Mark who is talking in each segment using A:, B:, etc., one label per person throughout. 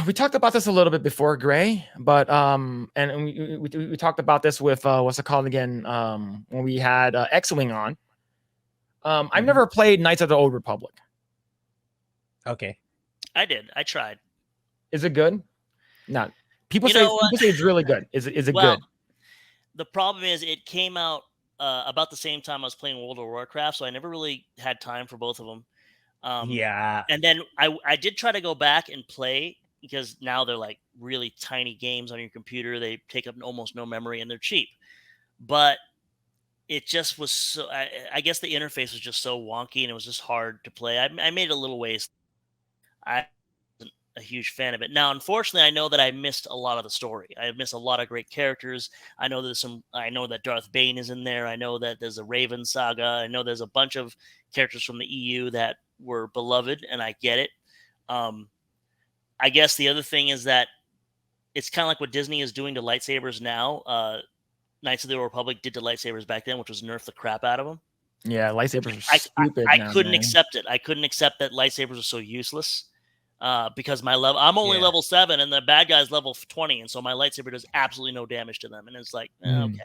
A: we talked about this a little bit before, Grae, but and we talked about this with what's it called again? When we had X-Wing on. I've never played Knights of the Old Republic.
B: Okay.
C: I did. I tried.
A: Is it good? No. People say it's really good. Is it good?
C: The problem is it came out about the same time I was playing World of Warcraft, so I never really had time for both of them. And then I did try to go back and play because now they're like really tiny games on your computer. They take up almost no memory and they're cheap. But it just was so. I guess the interface was just so wonky and it was just hard to play. I made it a little ways. I wasn't a huge fan of it. Now, unfortunately, I know that I missed a lot of the story. I missed a lot of great characters. I know I know that Darth Bane is in there. I know that there's a Raven saga. I know there's a bunch of characters from the EU that were beloved, and I get it. I guess the other thing is that it's kind of like what Disney is doing to lightsabers now. Knights of the Old Republic did to lightsabers back then, which was nerf the crap out of them.
A: Yeah, lightsabers are stupid.
C: I couldn't accept it. I couldn't accept that lightsabers are so useless because I'm only level 7 and the bad guy's level 20, and so my lightsaber does absolutely no damage to them. And it's like, okay,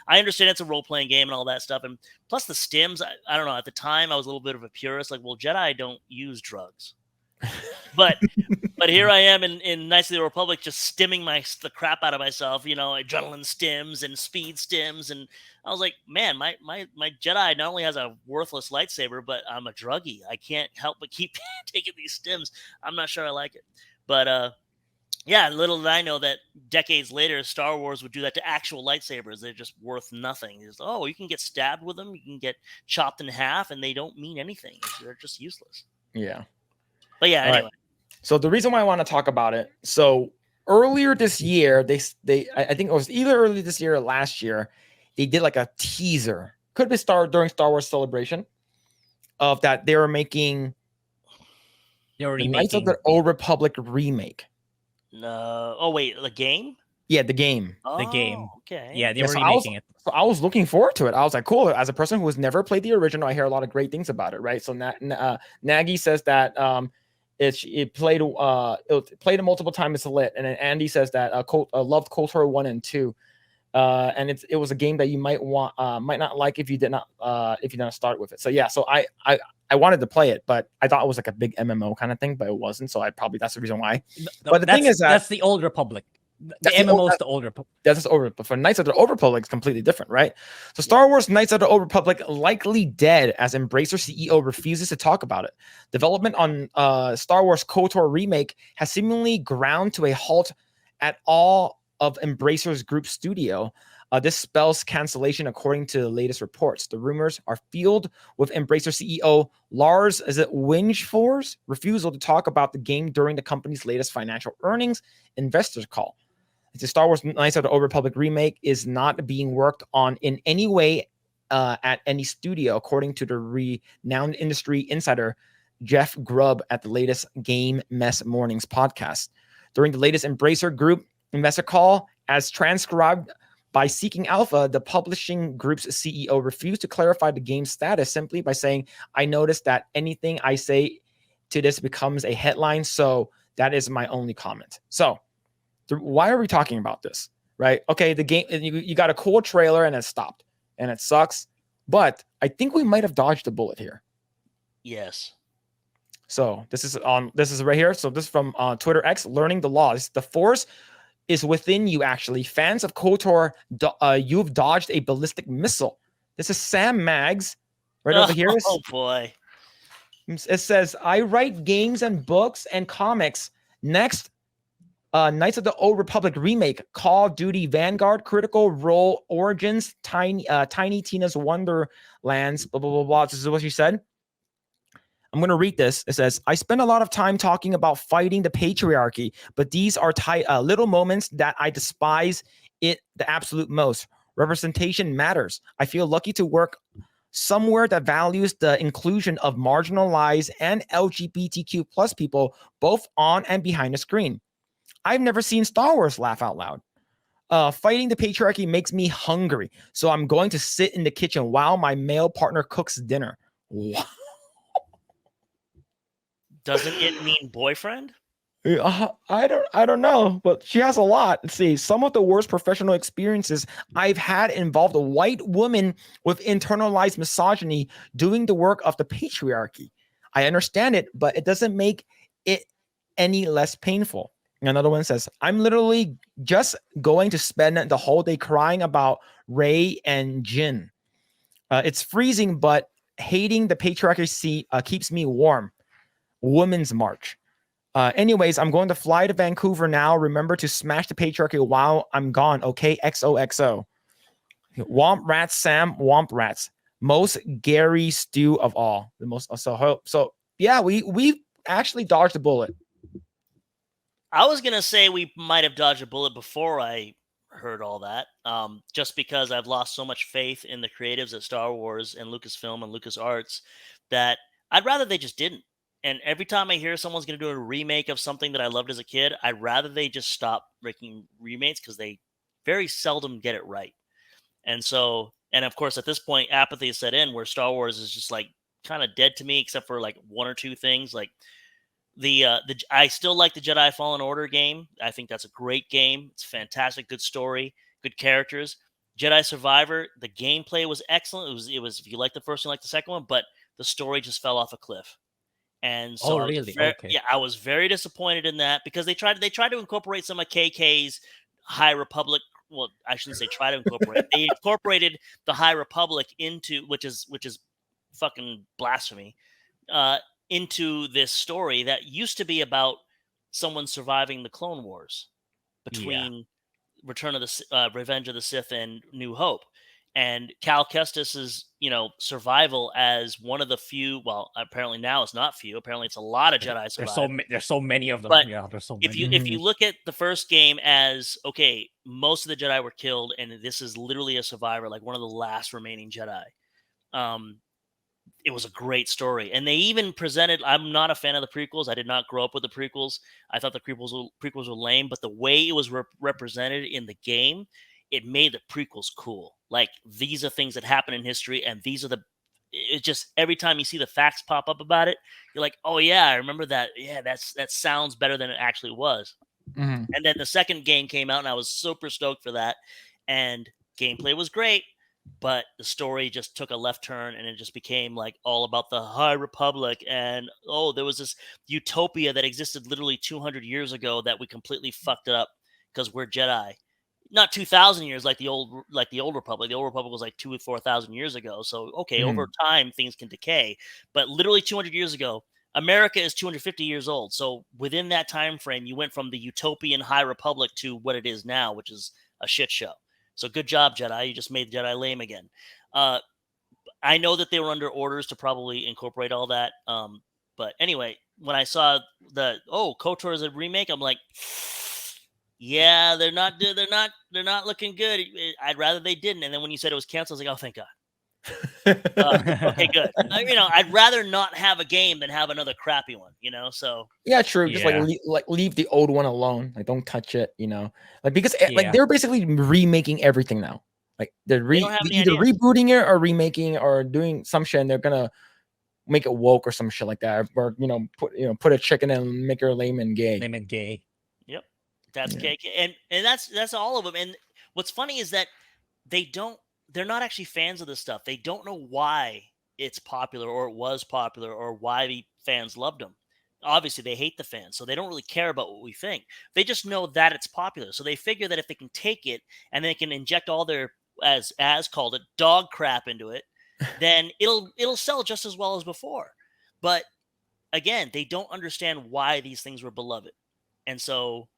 C: I understand it's a role-playing game and all that stuff, and plus the stims. I don't know. At the time, I was a little bit of a purist. Like, well, Jedi don't use drugs. But here I am in Knights of the Republic just stimming the crap out of myself, adrenaline stims and speed stims. And I was like, man, my Jedi not only has a worthless lightsaber, but I'm a druggie. I can't help but keep taking these stims. I'm not sure I like it. But yeah, little did I know that decades later, Star Wars would do that to actual lightsabers. They're just worth nothing. It's, you can get stabbed with them. You can get chopped in half, and they don't mean anything. They're just useless.
A: Yeah.
C: But yeah, anyway.
A: Right. So the reason why I want to talk about it. So earlier this year, I think it was either early this year or last year, they did like a teaser. Could be during Star Wars Celebration of that they were making the Knights of the Old Republic remake.
C: No. Oh wait, the game?
A: Yeah, the game.
C: Oh,
B: the game.
C: Okay.
B: Yeah, they were remaking it.
A: So I was looking forward to it. I was like, cool. As a person who has never played the original, I hear a lot of great things about it, right? So Nagy says that it played multiple times. It's lit, and then Andy says that loved KOTOR 1 and 2, and it was a game that you might not like if you did not start with it. So yeah, so I wanted to play it, but I thought it was like a big MMO kind of thing, but it wasn't. So that's the reason why. But the thing is
B: that's the Old Republic. The MMO is the Old Republic.
A: That's the Old Republic. But for Knights of the Old Republic, it's completely different, right? So Star Wars Knights of the Old Republic likely dead as Embracer CEO refuses to talk about it. Development on Star Wars KOTOR Remake has seemingly ground to a halt at all of Embracer's group studio. This spells cancellation according to the latest reports. The rumors are fueled with Embracer CEO Lars Wingefors' refusal to talk about the game during the company's latest financial earnings investors call. The Star Wars Knights of the Old Republic remake is not being worked on in any way at any studio, according to the renowned industry insider Jeff Grubb at the latest Game Mess Mornings podcast. During the latest Embracer Group investor call, as transcribed by Seeking Alpha, the publishing group's CEO refused to clarify the game's status simply by saying, "I noticed that anything I say to this becomes a headline, so that is my only comment." So why are we talking about this, right? Okay, the game, you got a cool trailer and it stopped, and it sucks, but I think we might have dodged a bullet here.
C: Yes.
A: So this is right here. So this is from Twitter X, learning the laws. The Force is within you, actually. Fans of KOTOR, you've dodged a ballistic missile. This is Sam Maggs right over here.
C: Oh boy.
A: It says, I write games and books and comics. Next, Knights of the Old Republic remake, Call of Duty Vanguard, Critical Role Origins, Tiny Tina's Wonderlands, blah, blah, blah, blah. This is what she said. I'm going to read this. It says, I spend a lot of time talking about fighting the patriarchy, but these are little moments that I despise it the absolute most. Representation matters. I feel lucky to work somewhere that values the inclusion of marginalized and LGBTQ plus people, both on and behind the screen. I've never seen Star Wars laugh out loud. Fighting the patriarchy makes me hungry, so I'm going to sit in the kitchen while my male partner cooks dinner. Wow.
C: Doesn't it mean boyfriend?
A: I don't know, but she has a lot. Let's see. Some of the worst professional experiences I've had involved a white woman with internalized misogyny doing the work of the patriarchy. I understand it, but it doesn't make it any less painful. Another one says, I'm literally just going to spend the whole day crying about Ray and Jin. It's freezing, but hating the patriarchy keeps me warm. Women's March. Anyways, I'm going to fly to Vancouver now. Remember to smash the patriarchy while I'm gone. Okay, XOXO. Womp rats, Sam. Womp rats. Most Gary stew of all. The most. So yeah, we actually dodged a bullet.
C: I was gonna say we might have dodged a bullet before I heard all that. Just because I've lost so much faith in the creatives at Star Wars and Lucasfilm and LucasArts that I'd rather they just didn't. And every time I hear someone's going to do a remake of something that I loved as a kid, I'd rather they just stop making remakes because they very seldom get it right. And so, and of course, at this point, apathy is set in where Star Wars is just like kind of dead to me, except for like one or two things. Like I still like the Jedi Fallen Order game. I think that's a great game. It's fantastic, good story, good characters. Jedi Survivor, the gameplay was excellent. It was if you like the first one, like the second one, but the story just fell off a cliff. And so
B: really? Okay.
C: Yeah, I was very disappointed in that because they tried to incorporate some of KK's High Republic. Well, I shouldn't say try to incorporate. They incorporated the High Republic into which is fucking blasphemy into this story that used to be about someone surviving the Clone Wars between Revenge of the Sith and New Hope. And Cal Kestis's, survival as one of the few. Well, apparently now it's not few. Apparently it's a lot of Jedi survive.
B: There's so many of them.
C: But
B: yeah, there's so
C: if
B: many.
C: if you look at the first game as okay, most of the Jedi were killed, and this is literally a survivor, like one of the last remaining Jedi. It was a great story, and they even presented. I'm not a fan of the prequels. I did not grow up with the prequels. I thought the prequels were lame, but the way it was represented in the game, it made the prequels cool. Like these are things that happen in history, and these are it just every time you see the facts pop up about it, you're like, oh yeah, I remember that. Yeah, that sounds better than it actually was.
A: Mm-hmm.
C: And then the second game came out, and I was super stoked for that. And gameplay was great, but the story just took a left turn, and it just became like all about the High Republic. And there was this utopia that existed literally 200 years ago that we completely fucked it up because we're Jedi. Not 2,000 years like the old Republic. The old Republic was like 2,000 or 4,000 years ago. So okay, over time things can decay, but literally 200 years ago, America is 250 years old. So within that time frame, you went from the utopian High Republic to what it is now, which is a shit show. So good job, Jedi. You just made Jedi lame again. I know that they were under orders to probably incorporate all that. But anyway, when I saw KOTOR is a remake, I'm like, yeah, they're not looking good. I'd rather they didn't. And then when you said it was canceled, I was like, oh, thank God. Okay, good. I'd rather not have a game than have another crappy one. So
A: yeah, true. Just leave the old one alone. Like don't touch it. Because like they're basically remaking everything now. Like they're either rebooting it or remaking or doing some shit. And they're gonna make it woke or some shit like that, or put a chicken and make her lame and gay.
B: Lame and gay.
C: Yep, that's KK, and that's all of them. And what's funny is that they're not actually fans of this stuff. They don't know why it's popular or it was popular or why the fans loved them. Obviously, they hate the fans, so they don't really care about what we think. They just know that it's popular. So they figure that if they can take it and they can inject all their, as called it, dog crap into it, then it'll sell just as well as before. But again, they don't understand why these things were beloved. And so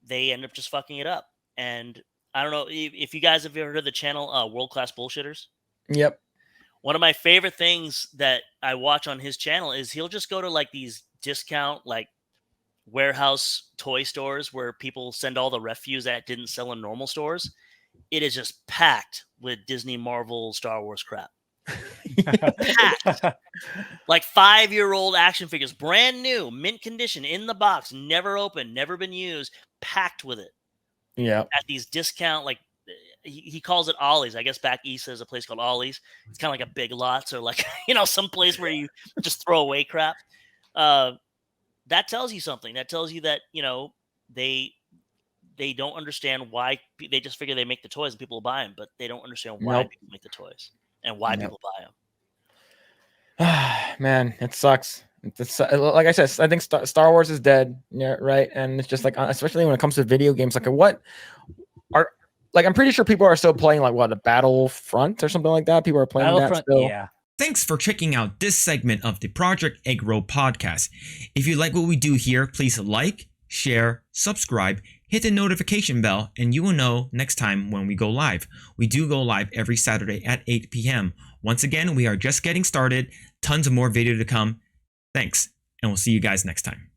C: they end up just fucking it up. And I don't know if you guys have ever heard of the channel World Class Bullshitters.
A: Yep.
C: One of my favorite things that I watch on his channel is he'll just go to like these discount like warehouse toy stores where people send all the refuse that didn't sell in normal stores. It is just packed with Disney, Marvel, Star Wars crap. Packed. Like 5-year-old action figures, brand new, mint condition, in the box, never opened, never been used, packed with it.
A: Yeah.
C: At these discount, like he calls it Ollie's. I guess back east there's a place called Ollie's. It's kind of like a Big Lots or like some place where you just throw away crap. that tells you something. That tells you that, they don't understand why. They just figure they make the toys and people will buy them, but they don't understand why
A: Nope.
C: people make the toys and why
A: Nope.
C: people buy them.
A: Man, it sucks. It's, like I said, I think Star Wars is dead. Yeah, right. And it's just like, especially when it comes to video games, like what are like, I'm pretty sure people are still playing like what, a Battlefront or something like that. People are playing that still.
B: Yeah.
D: Thanks for checking out this segment of the Project Eggroll podcast. If you like what we do here, please like, share, subscribe, hit the notification bell, and you will know next time when we go live. We do go live every Saturday at 8 p.m. Once again, we are just getting started. Tons of more video to come. Thanks, and we'll see you guys next time.